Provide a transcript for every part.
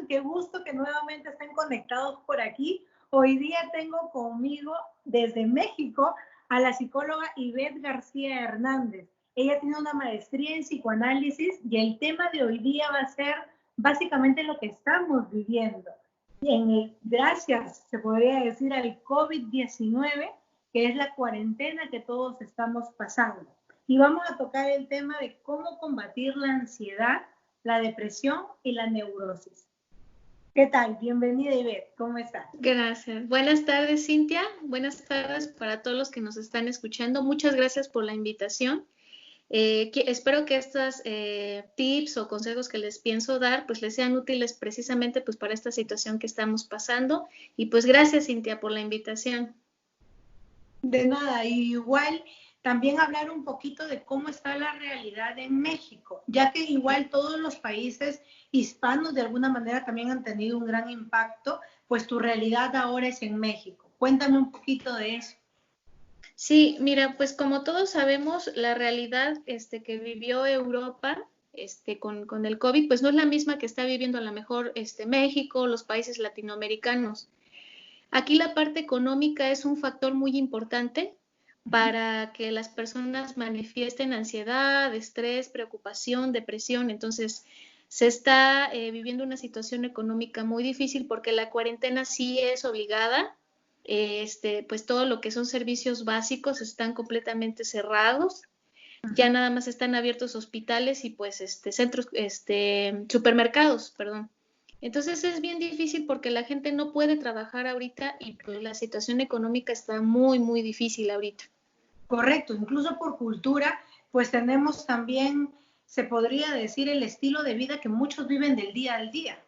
Qué gusto que nuevamente estén conectados por aquí. Hoy día tengo conmigo desde México a la psicóloga Ivette García Hernández. Ella tiene una maestría en psicoanálisis y el tema de hoy día va a ser básicamente lo que estamos viviendo. Gracias, se podría decir, al COVID-19, que es la cuarentena que todos estamos pasando. Y vamos a tocar el tema de cómo combatir la ansiedad, la depresión y la neurosis. ¿Qué tal? Bienvenida, Ivette. ¿Cómo estás? Gracias. Buenas tardes, Cintia. Buenas tardes para todos los que nos están escuchando. Muchas gracias por la invitación. Espero que estos tips o consejos que les pienso dar pues les sean útiles precisamente pues para esta situación que estamos pasando. Y pues gracias, Cintia, por la invitación. De nada, y igual también hablar un poquito de cómo está la realidad en México, ya que igual todos los países hispanos de alguna manera también han tenido un gran impacto, pues tu realidad ahora es en México. Cuéntame un poquito de eso. Sí, mira, pues como todos sabemos, la realidad que vivió Europa con el COVID, pues no es la misma que está viviendo a lo mejor México, los países latinoamericanos. Aquí la parte económica es un factor muy importante para que las personas manifiesten ansiedad, estrés, preocupación, depresión. Entonces, se está viviendo una situación económica muy difícil porque la cuarentena sí es obligada. Pues todo lo que son servicios básicos están completamente cerrados. Ya nada más están abiertos hospitales y pues centros, supermercados, perdón. Entonces es bien difícil porque la gente no puede trabajar ahorita y pues la situación económica está muy, muy difícil ahorita. Correcto, incluso por cultura, pues tenemos también, se podría decir, el estilo de vida que muchos viven del día al día.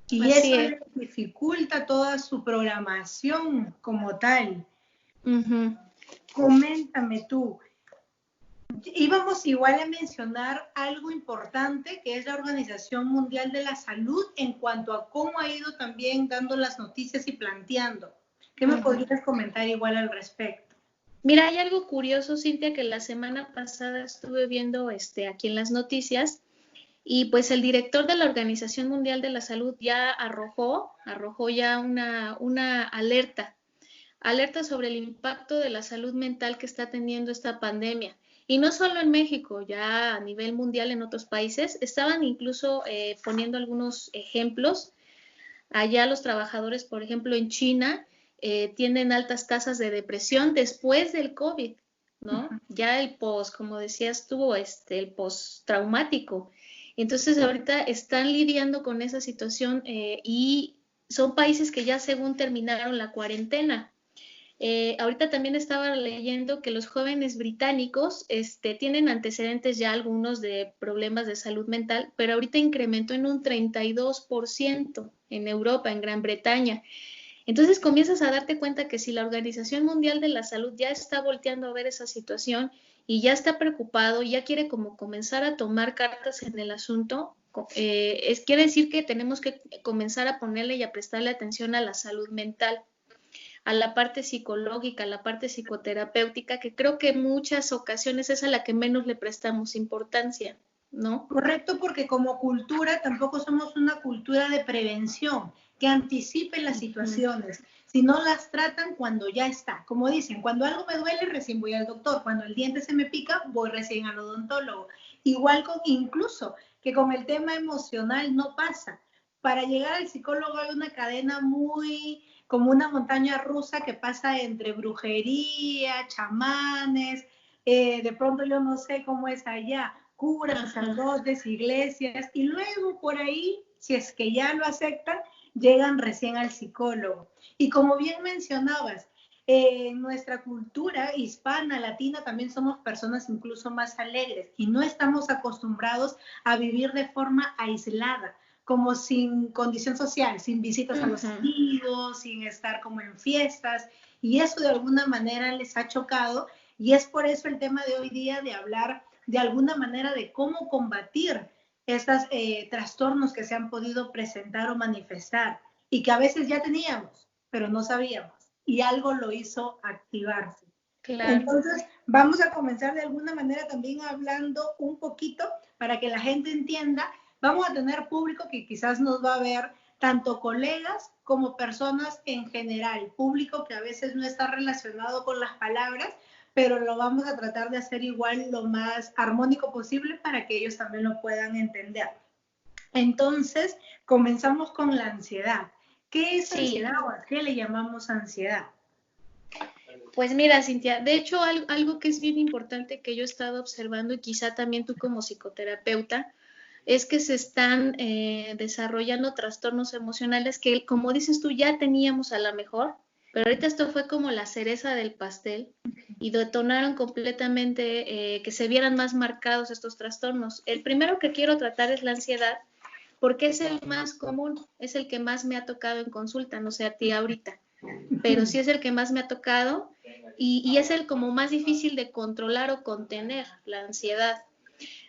Y Así eso es. les dificulta toda su programación como tal. Coméntame tú. Íbamos igual a mencionar algo importante que es la Organización Mundial de la Salud en cuanto a cómo ha ido también dando las noticias y planteando. ¿Qué me podrías comentar igual al respecto? Mira, hay algo curioso, Cintia, que la semana pasada estuve viendo aquí en las noticias y pues el director de la Organización Mundial de la Salud ya arrojó ya una alerta sobre el impacto de la salud mental que está teniendo esta pandemia. Y no solo en México, ya a nivel mundial en otros países, estaban incluso poniendo algunos ejemplos. Allá los trabajadores, por ejemplo, en China, tienen altas tasas de depresión después del COVID, ¿no? Ya el como decías tú, el postraumático. Entonces ahorita están lidiando con esa situación y son países que ya según terminaron la cuarentena. Ahorita también estaba leyendo que los jóvenes británicos tienen antecedentes ya algunos de problemas de salud mental, pero ahorita incrementó en un 32% en Europa, en Gran Bretaña. Entonces comienzas a darte cuenta que si la Organización Mundial de la Salud ya está volteando a ver esa situación y ya está preocupado, ya quiere como comenzar a tomar cartas en el asunto, quiere decir que tenemos que comenzar a ponerle y a prestarle atención a la salud mental, a la parte psicológica, a la parte psicoterapéutica, que creo que en muchas ocasiones es a la que menos le prestamos importancia, ¿no? Correcto, porque como cultura tampoco somos una cultura de prevención que anticipe las situaciones, sino las tratan cuando ya está. Como dicen, cuando algo me duele, recién voy al doctor. Cuando el diente se me pica, voy recién al odontólogo. Igual incluso que con el tema emocional no pasa. Para llegar al psicólogo hay una cadena muy como una montaña rusa que pasa entre brujería, chamanes, de pronto yo no sé cómo es allá, curas, sacerdotes, iglesias, y luego por ahí, si es que ya lo aceptan, llegan recién al psicólogo. Y como bien mencionabas, en nuestra cultura hispana, latina, también somos personas incluso más alegres y no estamos acostumbrados a vivir de forma aislada, como sin condición social, sin visitas a los amigos, sin estar como en fiestas, y eso de alguna manera les ha chocado, y es por eso el tema de hoy día de hablar de alguna manera de cómo combatir estos trastornos que se han podido presentar o manifestar y que a veces ya teníamos, pero no sabíamos, y algo lo hizo activarse. Claro. Entonces, vamos a comenzar de alguna manera también hablando un poquito para que la gente entienda. Vamos a tener público que quizás nos va a ver tanto colegas como personas en general, público que a veces no está relacionado con las palabras, pero lo vamos a tratar de hacer igual lo más armónico posible para que ellos también lo puedan entender. Entonces, comenzamos con la ansiedad. ¿Qué es Sí. ansiedad o a qué le llamamos ansiedad? Pues mira, Cintia, de hecho algo que es bien importante que yo he estado observando y quizá también tú como psicoterapeuta, es que se están desarrollando trastornos emocionales que, como dices tú, ya teníamos a lo mejor, pero ahorita esto fue como la cereza del pastel y detonaron completamente que se vieran más marcados estos trastornos. El primero que quiero tratar es la ansiedad, porque es el más común, es el que más me ha tocado en consulta, no sé a ti ahorita, pero sí es el que más me ha tocado y es el como más difícil de controlar o contener, la ansiedad.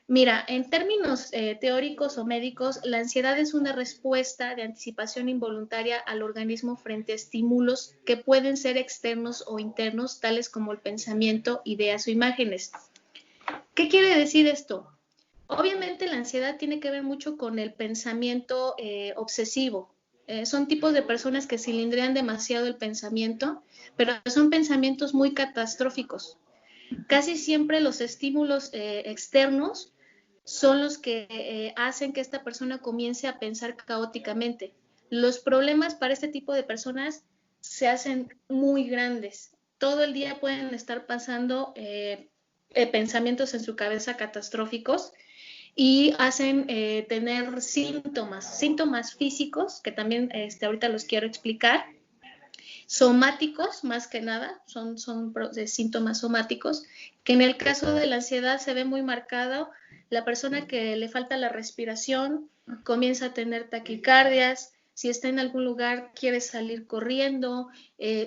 Mira, en términos teóricos o médicos, la ansiedad es una respuesta de anticipación involuntaria al organismo frente a estímulos que pueden ser externos o internos, tales como el pensamiento, ideas o imágenes. ¿Qué quiere decir esto? Obviamente la ansiedad tiene que ver mucho con el pensamiento obsesivo. Son tipos de personas que cilindrean demasiado el pensamiento, pero son pensamientos muy catastróficos. Casi siempre los estímulos externos son los que hacen que esta persona comience a pensar caóticamente. Los problemas para este tipo de personas se hacen muy grandes. Todo el día pueden estar pasando pensamientos en su cabeza catastróficos y hacen tener síntomas físicos, que también ahorita los quiero explicar, somáticos más que nada, son síntomas somáticos, que en el caso de la ansiedad se ve muy marcado. La persona que le falta la respiración comienza a tener taquicardias, si está en algún lugar quiere salir corriendo,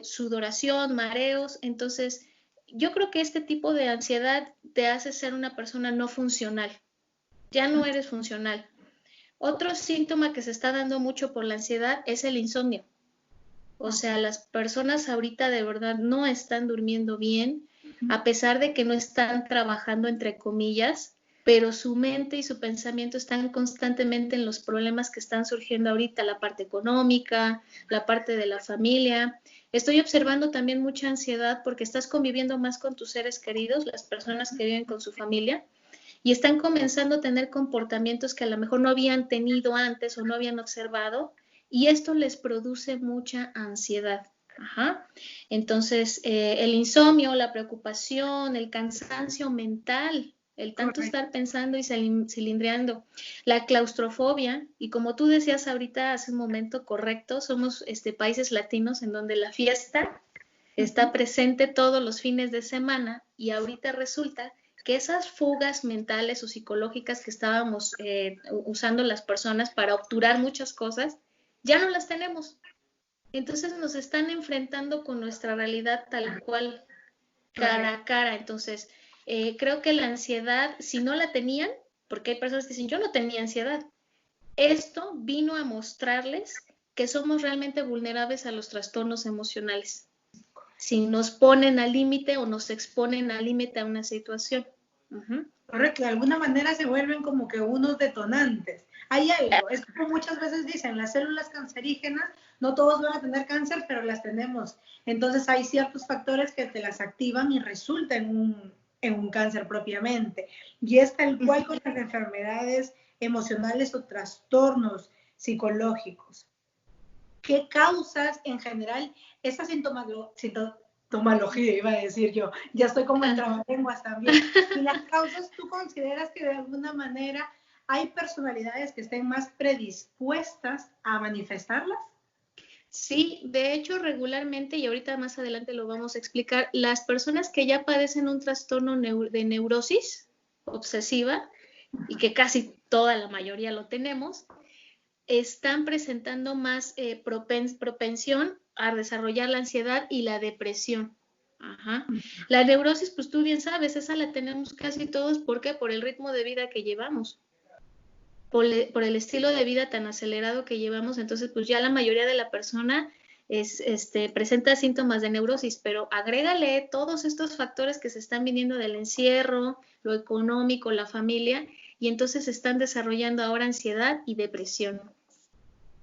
sudoración, mareos. Entonces yo creo que este tipo de ansiedad te hace ser una persona no funcional, ya no eres funcional. Otro síntoma que se está dando mucho por la ansiedad es el insomnio. O sea, las personas ahorita de verdad no están durmiendo bien, a pesar de que no están trabajando entre comillas, pero su mente y su pensamiento están constantemente en los problemas que están surgiendo ahorita, la parte económica, la parte de la familia. Estoy observando también mucha ansiedad porque estás conviviendo más con tus seres queridos, las personas que viven con su familia, y están comenzando a tener comportamientos que a lo mejor no habían tenido antes o no habían observado, y esto les produce mucha ansiedad. Ajá. Entonces, el insomnio, la preocupación, el cansancio mental, el tanto estar pensando y cilindreando, la claustrofobia, y como tú decías ahorita hace un momento, correcto, somos países latinos en donde la fiesta está presente todos los fines de semana, y ahorita resulta que esas fugas mentales o psicológicas que estábamos usando las personas para obturar muchas cosas, ya no las tenemos. Entonces nos están enfrentando con nuestra realidad tal cual, cara a cara. Entonces, creo que la ansiedad, si no la tenían, porque hay personas que dicen, yo no tenía ansiedad, esto vino a mostrarles que somos realmente vulnerables a los trastornos emocionales. Si nos ponen al límite o nos exponen al límite a una situación. Correcto, de alguna manera se vuelven como que unos detonantes. Hay algo, es como muchas veces dicen, las células cancerígenas, no todos van a tener cáncer, pero las tenemos. Entonces hay ciertos factores que te las activan y resulta en un cáncer propiamente. Y es tal cual con las enfermedades emocionales o trastornos psicológicos. ¿Qué causas en general esa sintomatología, iba a decir yo, ya estoy como en trabalenguas también? Y las causas, ¿tú consideras que de alguna manera hay personalidades que estén más predispuestas a manifestarlas? Sí, de hecho regularmente, y ahorita más adelante lo vamos a explicar, las personas que ya padecen un trastorno de neurosis obsesiva, y que casi toda la mayoría lo tenemos, están presentando más propensión a desarrollar la ansiedad y la depresión. Ajá. La neurosis, pues tú bien sabes, esa la tenemos casi todos. ¿Por qué? Por el ritmo de vida que llevamos, por el estilo de vida tan acelerado que llevamos. Entonces, pues ya la mayoría de la persona presenta síntomas de neurosis, pero agrégale todos estos factores que se están viniendo del encierro, lo económico, la familia, y entonces están desarrollando ahora ansiedad y depresión.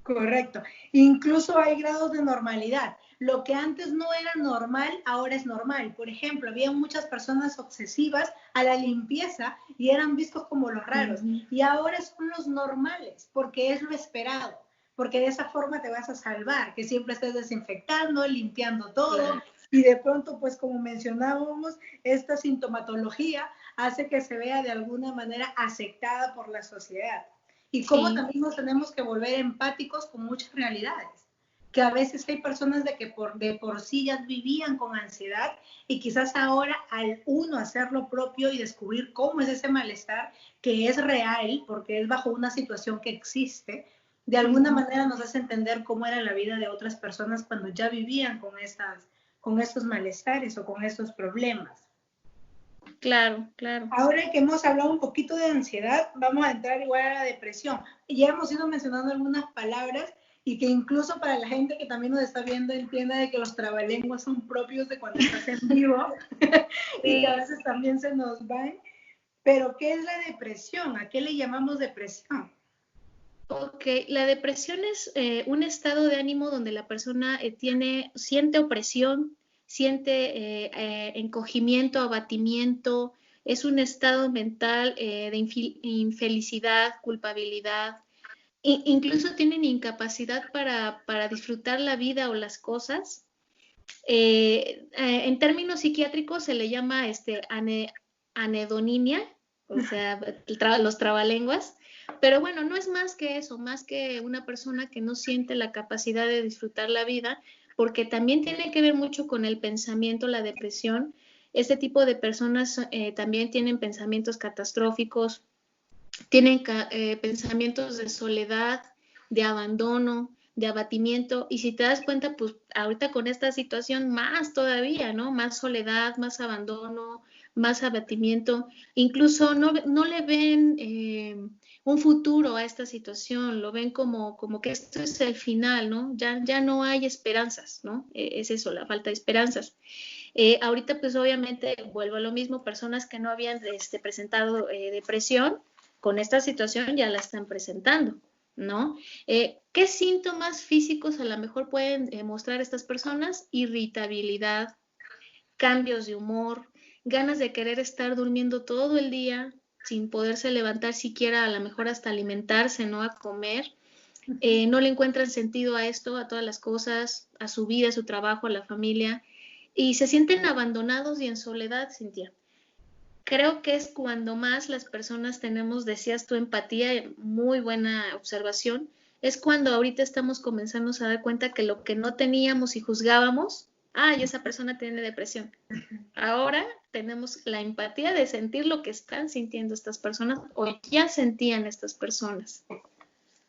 Correcto. Incluso hay grados de normalidad. Lo que antes no era normal, ahora es normal. Por ejemplo, había muchas personas obsesivas a la limpieza y eran vistos como los raros. Y ahora son los normales, porque es lo esperado. Porque de esa forma te vas a salvar, que siempre estés desinfectando, limpiando todo. Claro. Y de pronto, pues como mencionábamos, esta sintomatología hace que se vea de alguna manera aceptada por la sociedad. Y cómo sí. También nos tenemos que volver empáticos con muchas realidades. Que a veces hay personas de por sí ya vivían con ansiedad y quizás ahora al uno hacer lo propio y descubrir cómo es ese malestar, que es real, porque es bajo una situación que existe, de alguna manera nos hace entender cómo era la vida de otras personas cuando ya vivían con estos malestares o con estos problemas. Claro, claro. Ahora que hemos hablado un poquito de ansiedad, vamos a entrar igual a la depresión. Ya hemos ido mencionando algunas palabras y que incluso para la gente que también nos está viendo entienda de que los trabalenguas son propios de cuando estás en vivo y que a veces también se nos van. Pero, ¿qué es la depresión? ¿A qué le llamamos depresión? Ok, la depresión es un estado de ánimo donde la persona siente opresión, siente encogimiento, abatimiento, es un estado mental de infelicidad, culpabilidad, incluso tienen incapacidad para disfrutar la vida o las cosas. En términos psiquiátricos se le llama anhedonia, o sea, los trabalenguas. Pero bueno, no es más que eso, más que una persona que no siente la capacidad de disfrutar la vida, porque también tiene que ver mucho con el pensamiento, la depresión. Este tipo de personas también tienen pensamientos catastróficos, tienen pensamientos de soledad, de abandono, de abatimiento, y si te das cuenta, pues ahorita con esta situación más todavía, ¿no? Más soledad, más abandono, más abatimiento, incluso no le ven un futuro a esta situación, lo ven como que esto es el final, ¿no? Ya no hay esperanzas, ¿no? Es eso, la falta de esperanzas. Ahorita pues obviamente vuelvo a lo mismo, personas que no habían presentado depresión, con esta situación ya la están presentando, ¿no? ¿Qué síntomas físicos a lo mejor pueden mostrar estas personas? Irritabilidad, cambios de humor, ganas de querer estar durmiendo todo el día sin poderse levantar siquiera, a lo mejor hasta alimentarse, ¿no? A comer. No le encuentran sentido a esto, a todas las cosas, a su vida, a su trabajo, a la familia, y se sienten abandonados y en soledad, Cintia. Creo que es cuando más las personas tenemos, decías tu empatía, muy buena observación, es cuando ahorita estamos comenzando a dar cuenta que lo que no teníamos y juzgábamos, esa persona tiene depresión. Ahora tenemos la empatía de sentir lo que están sintiendo estas personas o ya sentían estas personas.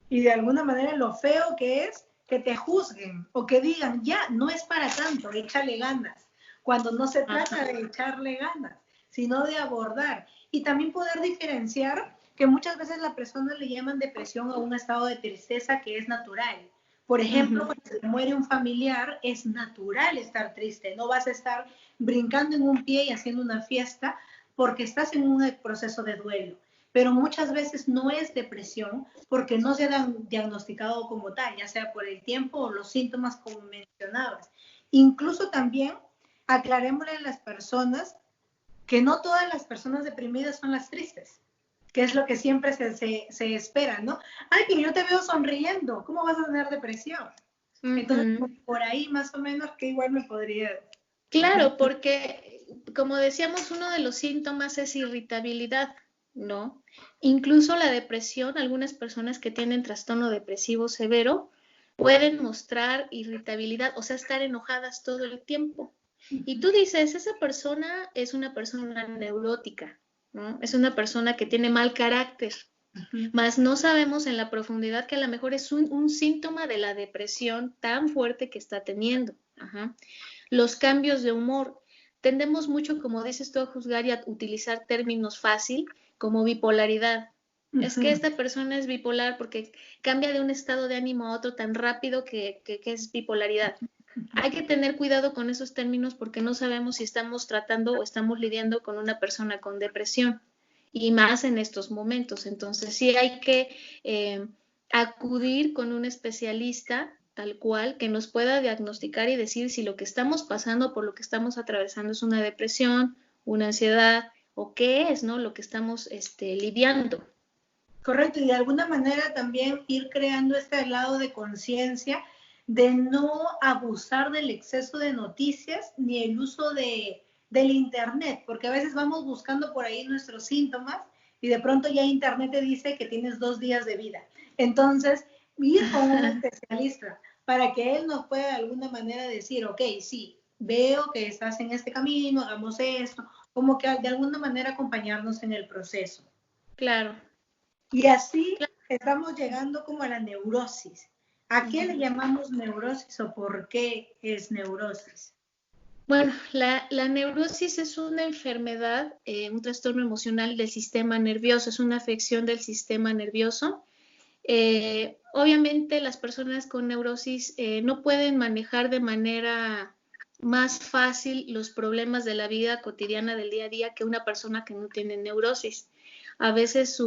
Y de alguna manera lo feo que es que te juzguen o que digan, ya, no es para tanto, échale ganas, cuando no se trata de echarle ganas, sino de abordar. Y también poder diferenciar que muchas veces la persona le llaman depresión a un estado de tristeza que es natural. Por ejemplo, cuando se muere un familiar, es natural estar triste, no vas a estar brincando en un pie y haciendo una fiesta porque estás en un proceso de duelo. Pero muchas veces no es depresión porque no se ha diagnosticado como tal, ya sea por el tiempo o los síntomas como mencionabas. Incluso también aclarémosle a las personas que no todas las personas deprimidas son las tristes, que es lo que siempre se espera, ¿no? Ay, que yo te veo sonriendo, ¿cómo vas a tener depresión? Entonces, por ahí más o menos que igual me podría... Claro, porque como decíamos, uno de los síntomas es irritabilidad, ¿no? Incluso la depresión, algunas personas que tienen trastorno depresivo severo pueden mostrar irritabilidad, o sea, estar enojadas todo el tiempo. Y tú dices, esa persona es una persona neurótica, ¿no? Es una persona que tiene mal carácter, mas no sabemos en la profundidad que a lo mejor es un síntoma de la depresión tan fuerte que está teniendo. Los cambios de humor. Tendemos mucho, como dices tú, a juzgar y a utilizar términos fácil como bipolaridad. Es que esta persona es bipolar porque cambia de un estado de ánimo a otro tan rápido que es bipolaridad. Hay que tener cuidado con esos términos porque no sabemos si estamos tratando o estamos lidiando con una persona con depresión y más en estos momentos. Entonces sí hay que acudir con un especialista tal cual que nos pueda diagnosticar y decir si lo que estamos pasando, por lo que estamos atravesando es una depresión, una ansiedad o qué es, ¿no? Lo que estamos lidiando. Correcto, y de alguna manera también ir creando este lado de conciencia de no abusar del exceso de noticias ni el uso del internet, porque a veces vamos buscando por ahí nuestros síntomas y de pronto ya internet te dice que tienes 2 días de vida. Entonces, ir con un especialista para que él nos pueda de alguna manera decir, ok, sí, veo que estás en este camino, hagamos esto, como que de alguna manera acompañarnos en el proceso. Claro. Y así estamos llegando como a la neurosis. ¿A qué le llamamos neurosis o por qué es neurosis? Bueno, la neurosis es una enfermedad, un trastorno emocional del sistema nervioso, es una afección del sistema nervioso. Obviamente las personas con neurosis no pueden manejar de manera más fácil los problemas de la vida cotidiana del día a día que una persona que no tiene neurosis. A veces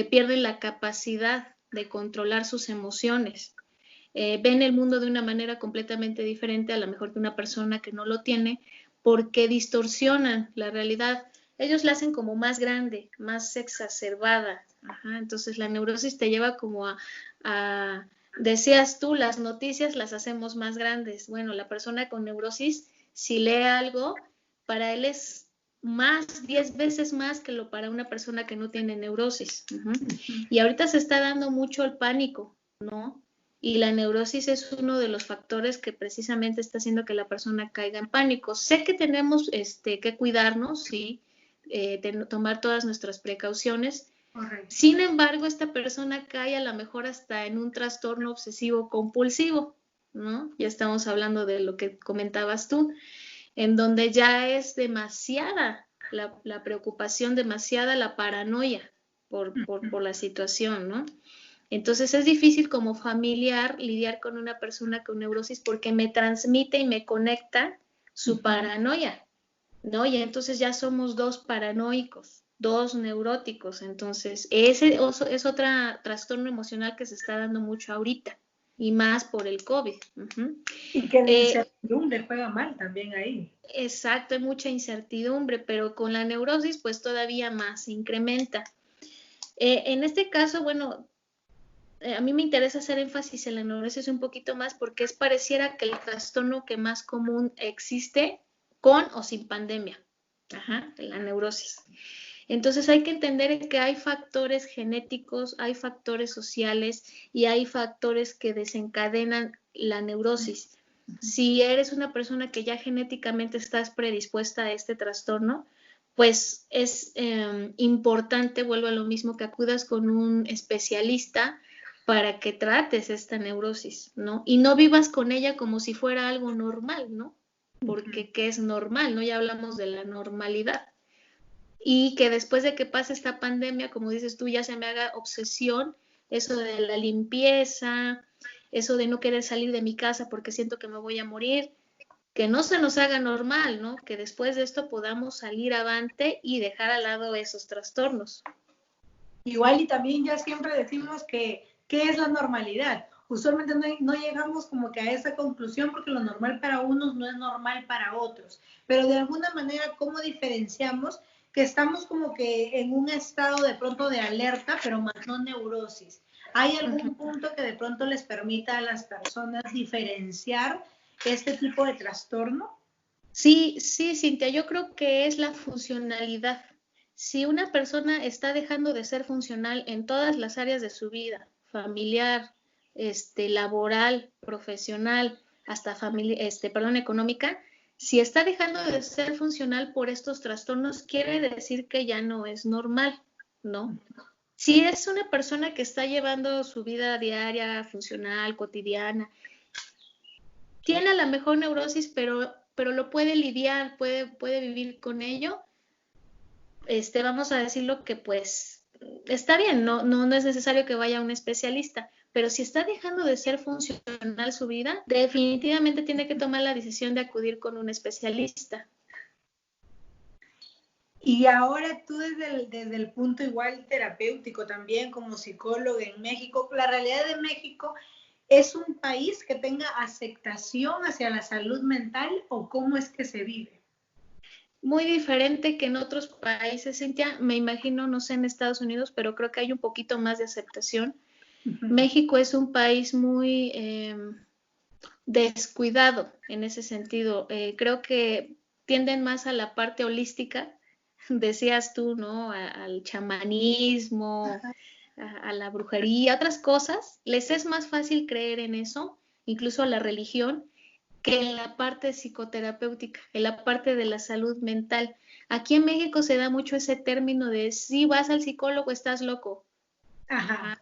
pierden la capacidad de controlar sus emociones. Ven el mundo de una manera completamente diferente a lo mejor que una persona que no lo tiene, porque distorsionan la realidad. Ellos la hacen como más grande, más exacerbada. Ajá, entonces la neurosis te lleva como decías tú, las noticias las hacemos más grandes. Bueno, la persona con neurosis, si lee algo, para él es más, 10 veces más que lo para una persona que no tiene neurosis. Y ahorita se está dando mucho el pánico, ¿no? Y la neurosis es uno de los factores que precisamente está haciendo que la persona caiga en pánico. Sé que tenemos que cuidarnos, sí, tomar todas nuestras precauciones. Correcto. Sin embargo, esta persona cae a lo mejor hasta en un trastorno obsesivo compulsivo, ¿no? Ya estamos hablando de lo que comentabas tú, en donde ya es demasiada la preocupación, demasiada la paranoia por la situación, ¿no? Entonces es difícil como familiar lidiar con una persona con neurosis porque me transmite y me conecta su paranoia, ¿no? Y entonces ya somos dos paranoicos, dos neuróticos. Entonces ese es otro trastorno emocional que se está dando mucho ahorita y más por el COVID. Y que la incertidumbre juega mal también ahí. Exacto, hay mucha incertidumbre, pero con la neurosis pues todavía más se incrementa. En este caso, bueno, a mí me interesa hacer énfasis en la neurosis un poquito más porque es pareciera que el trastorno que más común existe con o sin pandemia. Ajá, la neurosis. Entonces hay que entender que hay factores genéticos, hay factores sociales y hay factores que desencadenan la neurosis. Si eres una persona que ya genéticamente estás predispuesta a este trastorno, pues es importante, vuelvo a lo mismo, que acudas con un especialista para que trates esta neurosis, ¿no? Y no vivas con ella como si fuera algo normal, ¿no? Porque ¿qué es normal? ¿No? Ya hablamos de la normalidad. Y que después de que pase esta pandemia, como dices tú, ya se me haga obsesión eso de la limpieza, eso de no querer salir de mi casa porque siento que me voy a morir, que no se nos haga normal, ¿no? Que después de esto podamos salir avante y dejar al lado esos trastornos. Igual y también ya siempre decimos que ¿qué es la normalidad? Usualmente no llegamos como que a esa conclusión porque lo normal para unos no es normal para otros, pero de alguna manera, ¿cómo diferenciamos que estamos como que en un estado de pronto de alerta, pero más no neurosis? ¿Hay algún punto que de pronto les permita a las personas diferenciar este tipo de trastorno? Sí, sí, Cintia, yo creo que es la funcionalidad. Si una persona está dejando de ser funcional en todas las áreas de su vida, familiar, laboral, profesional, hasta económica, si está dejando de ser funcional por estos trastornos, quiere decir que ya no es normal, ¿no? Si es una persona que está llevando su vida diaria, funcional, cotidiana, tiene a lo mejor neurosis, pero lo puede lidiar, puede vivir con ello, vamos a decirlo que pues está bien, no es necesario que vaya a un especialista, pero si está dejando de ser funcional su vida, definitivamente tiene que tomar la decisión de acudir con un especialista. Y ahora tú desde el punto igual terapéutico también como psicólogo en México, la realidad de México es un país que tenga aceptación hacia la salud mental o cómo es que se vive. Muy diferente que en otros países, Cintia, me imagino, no sé en Estados Unidos, pero creo que hay un poquito más de aceptación. México es un país muy descuidado en ese sentido. Creo que tienden más a la parte holística, decías tú, ¿no? Al chamanismo, a la brujería, otras cosas. Les es más fácil creer en eso, incluso a la religión, que en la parte psicoterapéutica, en la parte de la salud mental. Aquí en México se da mucho ese término de si vas al psicólogo estás loco. Ajá.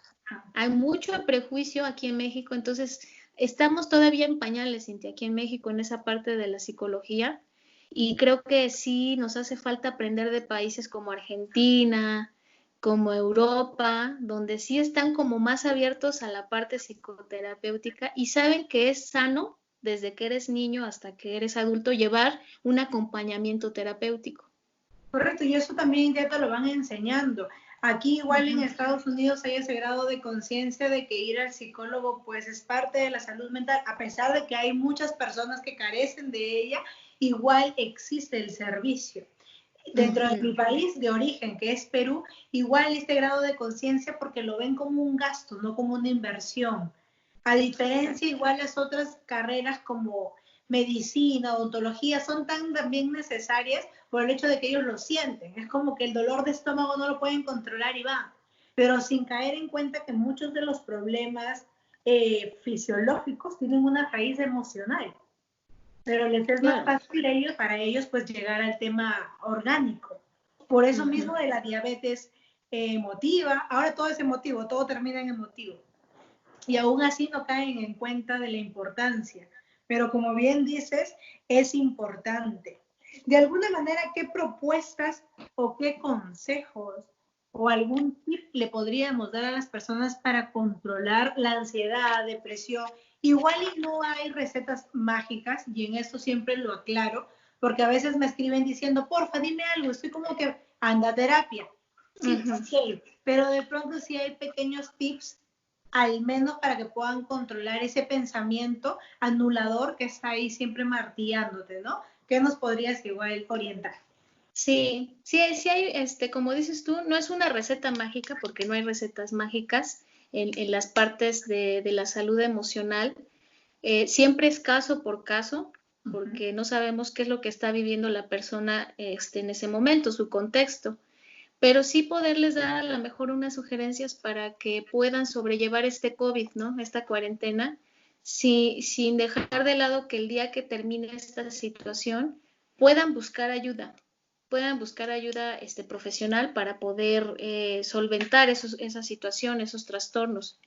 Hay mucho prejuicio aquí en México, entonces estamos todavía en pañales, Cintia, aquí en México en esa parte de la psicología y creo que sí nos hace falta aprender de países como Argentina, como Europa, donde sí están como más abiertos a la parte psicoterapéutica y saben que es sano desde que eres niño hasta que eres adulto llevar un acompañamiento terapéutico. Correcto, y eso también ya te lo van enseñando. Aquí igual en Estados Unidos hay ese grado de conciencia de que ir al psicólogo pues es parte de la salud mental, a pesar de que hay muchas personas que carecen de ella, igual existe el servicio. Dentro de mi país de origen, que es Perú, igual este grado de conciencia porque lo ven como un gasto, no como una inversión. A diferencia, igual las otras carreras como medicina, odontología, son tan también necesarias por el hecho de que ellos lo sienten. Es como que el dolor de estómago no lo pueden controlar y va. Pero sin caer en cuenta que muchos de los problemas fisiológicos tienen una raíz emocional. Pero les es más Claro. fácil para ellos pues llegar al tema orgánico. Por eso mismo de la diabetes emotiva, ahora todo es emotivo, todo termina en emotivo. Y aún así no caen en cuenta de la importancia. Pero como bien dices, es importante. De alguna manera, ¿qué propuestas o qué consejos o algún tip le podríamos dar a las personas para controlar la ansiedad, depresión? Igual y no hay recetas mágicas, y en eso siempre lo aclaro, porque a veces me escriben diciendo, porfa, dime algo, estoy como que anda a terapia. Sí, ok, pero de pronto sí hay pequeños tips al menos para que puedan controlar ese pensamiento anulador que está ahí siempre martillándote, ¿no? ¿Qué nos podrías igual orientar? Sí, sí hay, como dices tú, no es una receta mágica porque no hay recetas mágicas en las partes de la salud emocional. Siempre es caso por caso, porque no sabemos qué es lo que está viviendo la persona en ese momento, su contexto. Pero sí poderles dar a lo mejor unas sugerencias para que puedan sobrellevar este COVID, ¿no? Esta cuarentena, sin dejar de lado que el día que termine esta situación puedan buscar ayuda profesional para poder solventar esa situación, esos trastornos.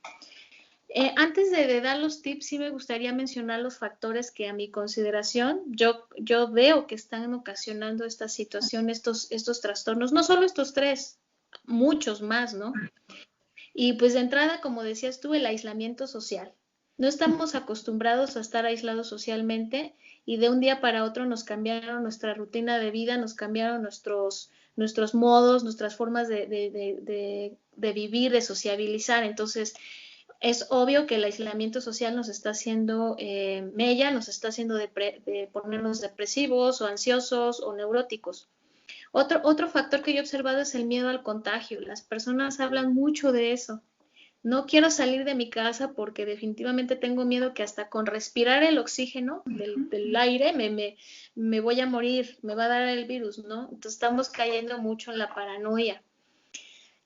Antes de dar los tips, sí me gustaría mencionar los factores que a mi consideración yo veo que están ocasionando esta situación, estos trastornos, no solo estos tres, muchos más, ¿no? Y pues de entrada, como decías tú, el aislamiento social. No estamos acostumbrados a estar aislados socialmente y de un día para otro nos cambiaron nuestra rutina de vida, nos cambiaron nuestros modos, nuestras formas de vivir, de sociabilizar. Entonces, es obvio que el aislamiento social nos está haciendo mella, nos está haciendo de ponernos depresivos o ansiosos o neuróticos. Otro factor que yo he observado es el miedo al contagio. Las personas hablan mucho de eso. No quiero salir de mi casa porque definitivamente tengo miedo que hasta con respirar el oxígeno del aire me voy a morir, me va a dar el virus, ¿no? Entonces estamos cayendo mucho en la paranoia.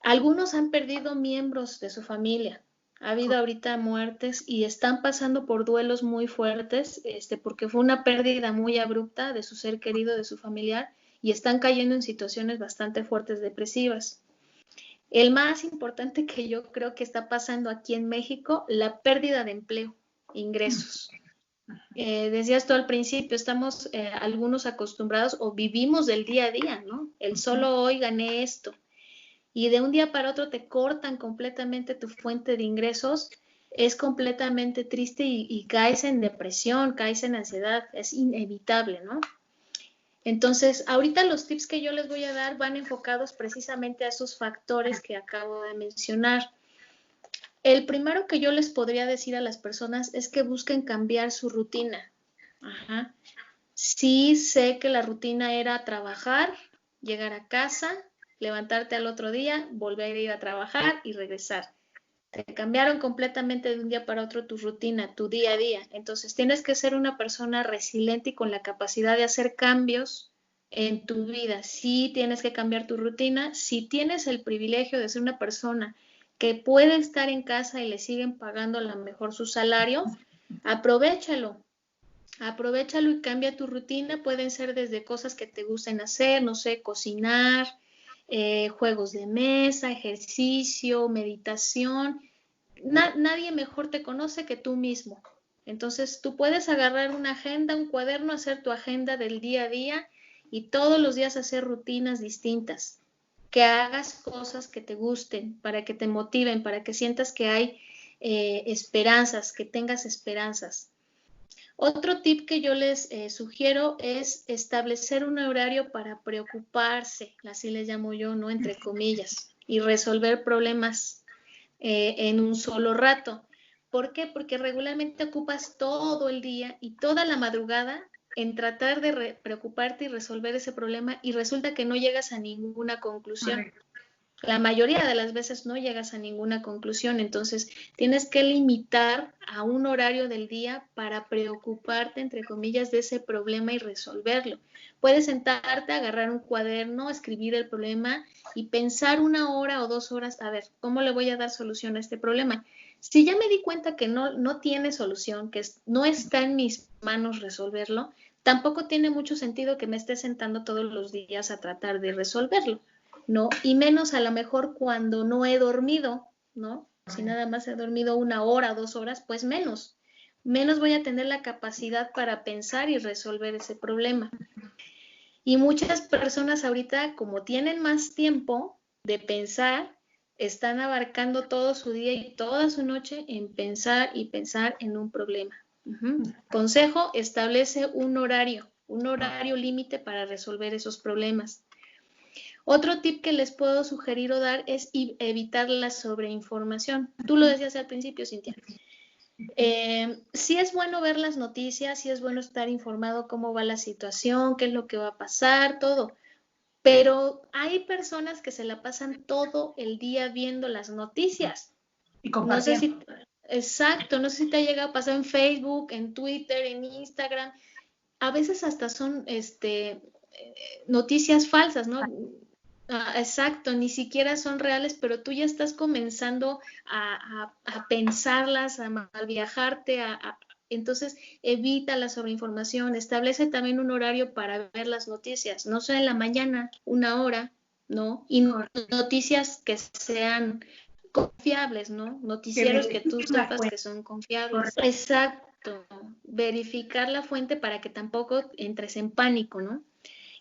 Algunos han perdido miembros de su familia. Ha habido ahorita muertes y están pasando por duelos muy fuertes, porque fue una pérdida muy abrupta de su ser querido, de su familiar, y están cayendo en situaciones bastante fuertes depresivas. El más importante que yo creo que está pasando aquí en México, la pérdida de empleo, ingresos. Decías tú al principio, estamos algunos acostumbrados o vivimos del día a día, ¿no? El solo hoy gané esto. Y de un día para otro te cortan completamente tu fuente de ingresos, es completamente triste y caes en depresión, caes en ansiedad, es inevitable, ¿no? Entonces, ahorita los tips que yo les voy a dar van enfocados precisamente a esos factores que acabo de mencionar. El primero que yo les podría decir a las personas es que busquen cambiar su rutina. Ajá. Sí sé que la rutina era trabajar, llegar a casa, levantarte al otro día, volver a ir a trabajar y regresar. Te cambiaron completamente de un día para otro tu rutina, tu día a día. Entonces tienes que ser una persona resiliente y con la capacidad de hacer cambios en tu vida. Sí tienes que cambiar tu rutina. Si tienes el privilegio de ser una persona que puede estar en casa y le siguen pagando a lo mejor su salario, aprovéchalo. Aprovéchalo y cambia tu rutina. Pueden ser desde cosas que te gusten hacer, no sé, cocinar, juegos de mesa, ejercicio, meditación. Nadie mejor te conoce que tú mismo. Entonces tú puedes agarrar una agenda, un cuaderno, hacer tu agenda del día a día y todos los días hacer rutinas distintas. Que hagas cosas que te gusten, para que te motiven, para que sientas que hay esperanzas, que tengas esperanzas. Otro tip que yo les sugiero es establecer un horario para preocuparse, así les llamo yo, ¿no? Entre comillas, y resolver problemas en un solo rato. ¿Por qué? Porque regularmente ocupas todo el día y toda la madrugada en tratar de preocuparte y resolver ese problema y resulta que no llegas a ninguna conclusión. Correcto. La mayoría de las veces no llegas a ninguna conclusión, entonces tienes que limitar a un horario del día para preocuparte, entre comillas, de ese problema y resolverlo. Puedes sentarte, agarrar un cuaderno, escribir el problema y pensar 1 hora o 2 horas, a ver, ¿cómo le voy a dar solución a este problema? Si ya me di cuenta que no tiene solución, que no está en mis manos resolverlo, tampoco tiene mucho sentido que me esté sentando todos los días a tratar de resolverlo, ¿no? Y menos a lo mejor cuando no he dormido, ¿no? Si nada más he dormido 1 hora, 2 horas, pues menos voy a tener la capacidad para pensar y resolver ese problema. Y muchas personas ahorita, como tienen más tiempo de pensar, están abarcando todo su día y toda su noche en pensar y pensar en un problema. Consejo, establece un horario límite para resolver esos problemas. Otro tip que les puedo sugerir o dar es evitar la sobreinformación. Tú lo decías al principio, Cintia. Sí es bueno ver las noticias, sí es bueno estar informado cómo va la situación, qué es lo que va a pasar, todo. Pero hay personas que se la pasan todo el día viendo las noticias. Y compartiendo. Exacto, no sé si te ha llegado a pasar en Facebook, en Twitter, en Instagram. A veces hasta son noticias falsas, ¿no? Exacto, ni siquiera son reales, pero tú ya estás comenzando a pensarlas, a mal viajarte, entonces evita la sobreinformación, establece también un horario para ver las noticias, no sea en la mañana, 1 hora, ¿no? Y noticias que sean confiables, ¿no? Noticieros que tú sepas que son confiables. Correcto. Exacto, verificar la fuente para que tampoco entres en pánico, ¿no?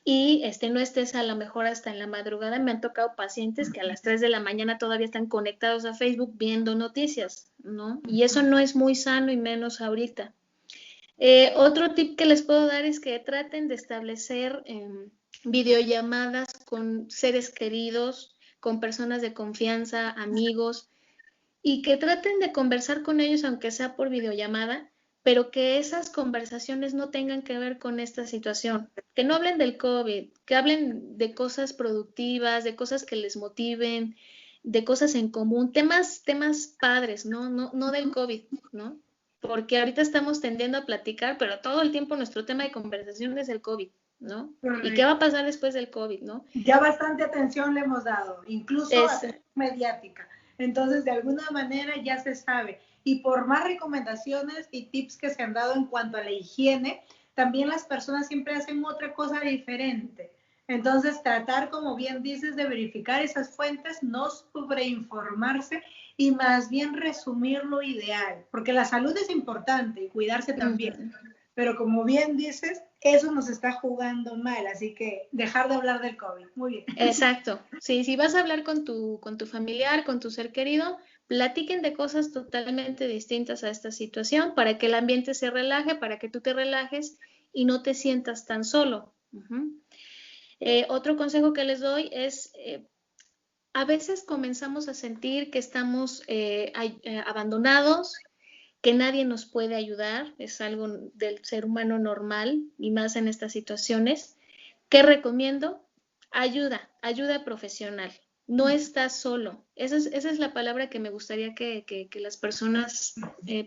Y no estés a lo mejor hasta en la madrugada. Me han tocado pacientes que a las 3 de la mañana todavía están conectados a Facebook viendo noticias, ¿no? Y eso no es muy sano y menos ahorita. Otro tip que les puedo dar es que traten de establecer videollamadas con seres queridos, con personas de confianza, amigos, y que traten de conversar con ellos aunque sea por videollamada, pero que esas conversaciones no tengan que ver con esta situación, que no hablen del COVID, que hablen de cosas productivas, de cosas que les motiven, de cosas en común, temas padres, no del COVID, ¿no? Porque ahorita estamos tendiendo a platicar, pero todo el tiempo nuestro tema de conversación es el COVID, ¿no? Correcto. ¿Y qué va a pasar después del COVID, no? Ya bastante atención le hemos dado, incluso atención mediática. Entonces, de alguna manera ya se sabe. Y por más recomendaciones y tips que se han dado en cuanto a la higiene, también las personas siempre hacen otra cosa diferente. Entonces, tratar, como bien dices, de verificar esas fuentes, no sobreinformarse y más bien resumir lo ideal, porque la salud es importante y cuidarse también. Pero como bien dices, eso nos está jugando mal, así que dejar de hablar del COVID. Muy bien. Exacto. Sí, si vas a hablar con tu familiar, con tu ser querido, platiquen de cosas totalmente distintas a esta situación para que el ambiente se relaje, para que tú te relajes y no te sientas tan solo, Otro consejo que les doy es, a veces comenzamos a sentir que estamos abandonados, que nadie nos puede ayudar, es algo del ser humano normal y más en estas situaciones. ¿Qué recomiendo? Ayuda profesional. No estás solo. Esa es la palabra que me gustaría que las personas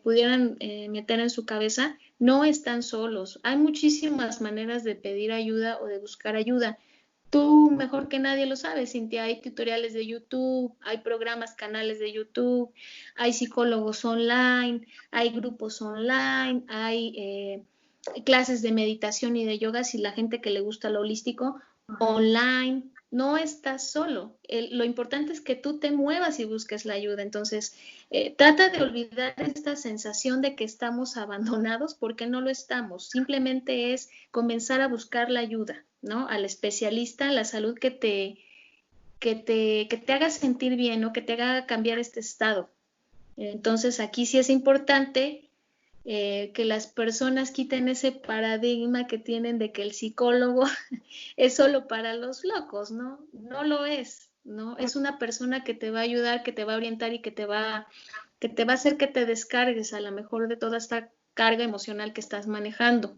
pudieran meter en su cabeza. No están solos. Hay muchísimas maneras de pedir ayuda o de buscar ayuda. Tú mejor que nadie lo sabes, Cintia. Hay tutoriales de YouTube, hay programas, canales de YouTube, hay psicólogos online, hay grupos online, hay clases de meditación y de yoga si la gente que le gusta lo holístico online. No estás solo. Lo importante es que tú te muevas y busques la ayuda. Entonces, trata de olvidar esta sensación de que estamos abandonados, porque no lo estamos. Simplemente es comenzar a buscar la ayuda, ¿no? Al especialista en la salud que te haga sentir bien, ¿no? Que te haga cambiar este estado. Entonces, aquí sí es importante que las personas quiten ese paradigma que tienen de que el psicólogo es solo para los locos, ¿no? No lo es, ¿no? Es una persona que te va a ayudar, que te va a orientar y que te va a hacer que te descargues a lo mejor de toda esta carga emocional que estás manejando.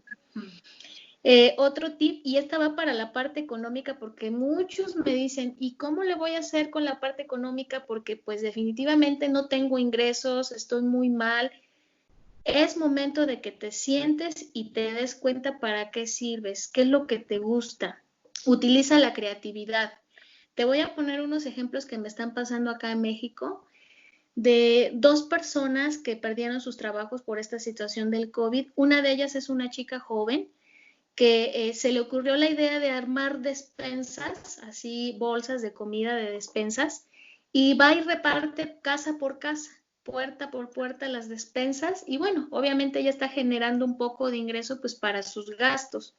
Otro tip, y esta va para la parte económica, porque muchos me dicen, ¿y cómo le voy a hacer con la parte económica? Porque pues definitivamente no tengo ingresos, estoy muy mal. Es momento de que te sientes y te des cuenta para qué sirves, qué es lo que te gusta. Utiliza la creatividad. Te voy a poner unos ejemplos que me están pasando acá en México de 2 personas que perdieron sus trabajos por esta situación del COVID. Una de ellas es una chica joven que se le ocurrió la idea de armar despensas, así bolsas de comida de despensas, y va y reparte casa por casa, puerta por puerta las despensas, y bueno, obviamente ella está generando un poco de ingreso pues para sus gastos.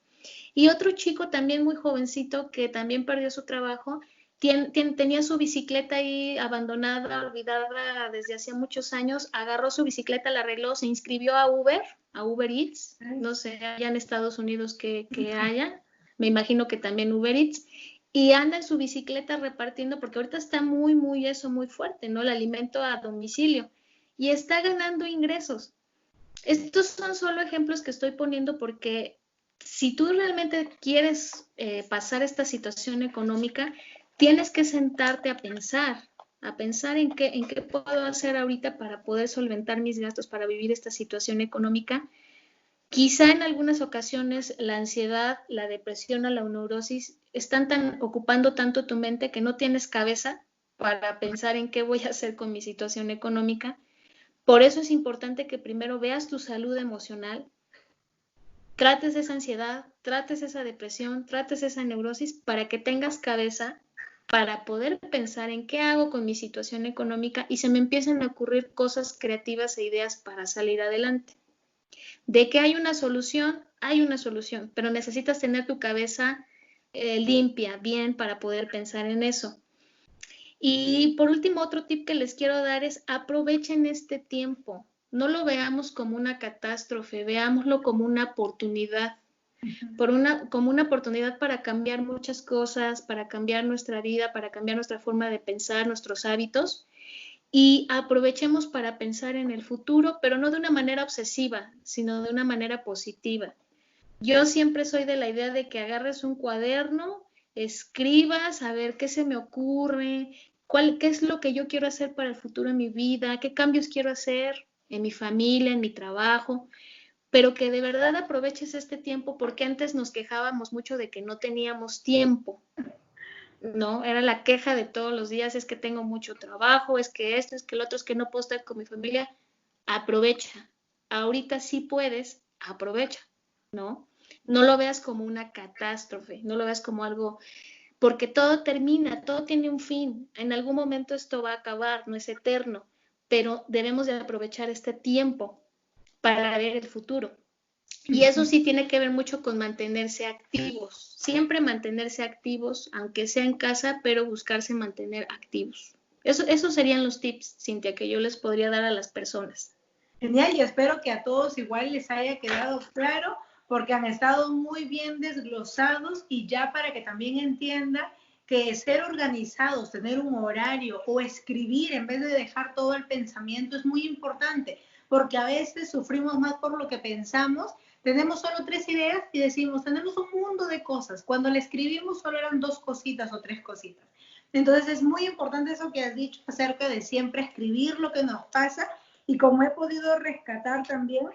Y otro chico también muy jovencito que también perdió su trabajo, tenía su bicicleta ahí abandonada, olvidada desde hacía muchos años, agarró su bicicleta, la arregló, se inscribió a Uber Eats, no sé, allá en Estados Unidos que haya, me imagino que también Uber Eats, y anda en su bicicleta repartiendo, porque ahorita está muy fuerte, ¿no? El alimento a domicilio, y está ganando ingresos. Estos son solo ejemplos que estoy poniendo porque si tú realmente quieres pasar esta situación económica, tienes que sentarte a pensar en qué puedo hacer ahorita para poder solventar mis gastos, para vivir esta situación económica. Quizá en algunas ocasiones la ansiedad, la depresión o la neurosis están ocupando tanto tu mente que no tienes cabeza para pensar en qué voy a hacer con mi situación económica. Por eso es importante que primero veas tu salud emocional, trates esa ansiedad, trates esa depresión, trates esa neurosis para que tengas cabeza para poder pensar en qué hago con mi situación económica y se me empiecen a ocurrir cosas creativas e ideas para salir adelante. De que hay una solución, pero necesitas tener tu cabeza limpia, bien, para poder pensar en eso. Y por último, otro tip que les quiero dar es aprovechen este tiempo. No lo veamos como una catástrofe, veámoslo como una oportunidad. Como una oportunidad para cambiar muchas cosas, para cambiar nuestra vida, para cambiar nuestra forma de pensar, nuestros hábitos. Y aprovechemos para pensar en el futuro, pero no de una manera obsesiva, sino de una manera positiva. Yo siempre soy de la idea de que agarres un cuaderno, escribas, a ver qué se me ocurre, qué es lo que yo quiero hacer para el futuro en mi vida, qué cambios quiero hacer en mi familia, en mi trabajo, pero que de verdad aproveches este tiempo porque antes nos quejábamos mucho de que no teníamos tiempo, ¿no? Era la queja de todos los días, es que tengo mucho trabajo, es que esto, es que el otro, es que no puedo estar con mi familia. Aprovecha, ahorita sí puedes, aprovecha, ¿no? No lo veas como una catástrofe, no lo veas como algo, porque todo termina, todo tiene un fin, en algún momento esto va a acabar, no es eterno, pero debemos de aprovechar este tiempo para ver el futuro. Y eso sí tiene que ver mucho con mantenerse activos, siempre mantenerse activos, aunque sea en casa, pero buscarse mantener activos. Esos serían los tips, Cintia, que yo les podría dar a las personas. Genial, y espero que a todos igual les haya quedado claro, porque han estado muy bien desglosados y ya para que también entienda que ser organizados, tener un horario o escribir en vez de dejar todo el pensamiento es muy importante, porque a veces sufrimos más por lo que pensamos. Tenemos solo 3 ideas y decimos, tenemos un mundo de cosas. Cuando le escribimos solo eran 2 cositas o 3 cositas. Entonces es muy importante eso que has dicho acerca de siempre escribir lo que nos pasa, y como he podido rescatar también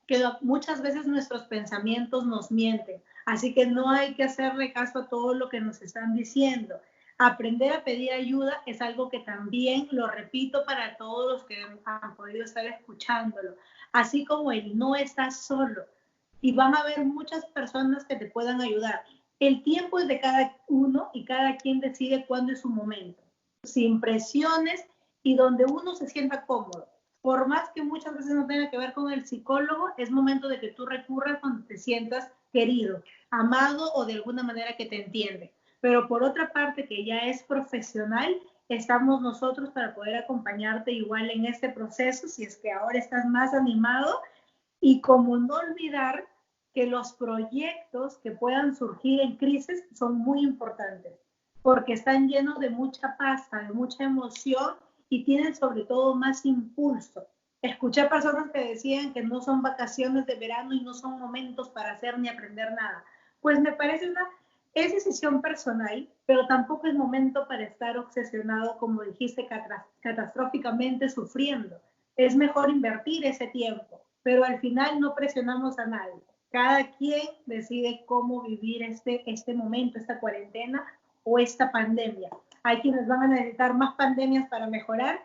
que muchas veces nuestros pensamientos nos mienten, así que no hay que hacerle caso a todo lo que nos están diciendo. Aprender a pedir ayuda es algo que también lo repito para todos los que han podido estar escuchándolo, así como el no estás solo y van a haber muchas personas que te puedan ayudar. El tiempo es de cada uno y cada quien decide cuándo es su momento, sin presiones y donde uno se sienta cómodo. Por más que muchas veces no tenga que ver con el psicólogo, es momento de que tú recurras cuando te sientas querido, amado o de alguna manera que te entiende. Pero por otra parte, que ya es profesional, estamos nosotros para poder acompañarte igual en este proceso, si es que ahora estás más animado, y como no olvidar que los proyectos que puedan surgir en crisis son muy importantes, porque están llenos de mucha paz, de mucha emoción y tienen sobre todo más impulso. Escuché personas que decían que no son vacaciones de verano y no son momentos para hacer ni aprender nada. Pues me parece es decisión personal, pero tampoco es momento para estar obsesionado, como dijiste, catastróficamente sufriendo. Es mejor invertir ese tiempo, pero al final no presionamos a nadie. Cada quien decide cómo vivir este momento, esta cuarentena o esta pandemia. Hay quienes van a necesitar más pandemias para mejorar,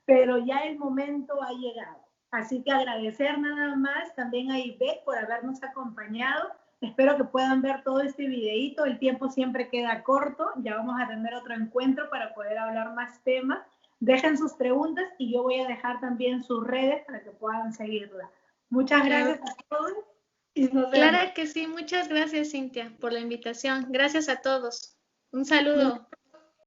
pero ya el momento ha llegado. Así que agradecer nada más también a Ivette por habernos acompañado. Espero que puedan ver todo este videíto. El tiempo siempre queda corto. Ya vamos a tener otro encuentro para poder hablar más temas. Dejen sus preguntas y yo voy a dejar también sus redes para que puedan seguirla. Muchas gracias a todos y nos vemos. Claro que sí, muchas gracias, Cintia, por la invitación. Gracias a todos. Un saludo.